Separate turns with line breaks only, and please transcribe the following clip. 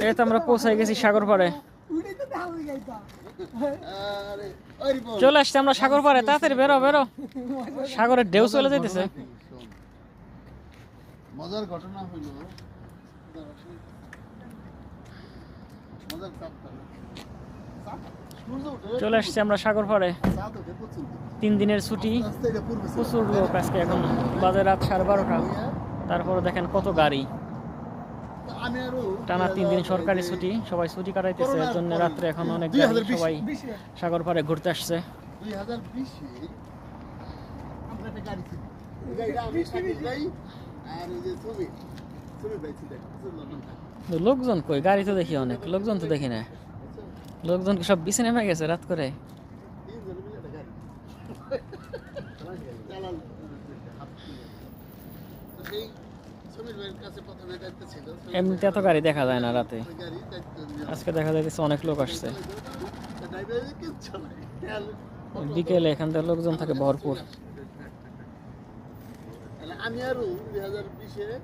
এই তো আমরা পৌঁছাই গেছি সাগর পাড়ে। চলে আসছে আমরা সাগর পাড়ে, তাড়াতাড়ি বেরো বেরো, সাগরের ঢেউ চলে যাইতেছে।
মজার ঘটনা হইল
চলে আসছি আমরা সাগর পাড়ে। 3 দিনের ছুটি, প্রচুর লোক আজকে। এখন বাজে রাত 12:30। তারপরে দেখেন কত গাড়ি। টানা 3 দিন সরকারি ছুটি, সবাই ছুটি কাটাইতেছে। এর জন্য রাত্রে এখন অনেক গাড়ি, সবাই সাগর পাড়ে ঘুরতে আসছে।
2020 আমরা একটা গাড়ি ছিল, গাড়িটা আমি সাকিব ভাই আর ওই যে ছবি ভাই ছিল।
লোকজন কই? গাড়ি তো দেখি অনেক, লোকজন তো দেখি না। লোকজন কি সব বিছে নেমে গেছে রাত করে? এমনিতে এত গাড়ি দেখা যায় না রাতে, আজকে দেখা যাইতেছে অনেক লোক আসছে। বিকেলে এখান থেকে লোকজন থাকে ভরপুর।
আমি আরো 2020-এ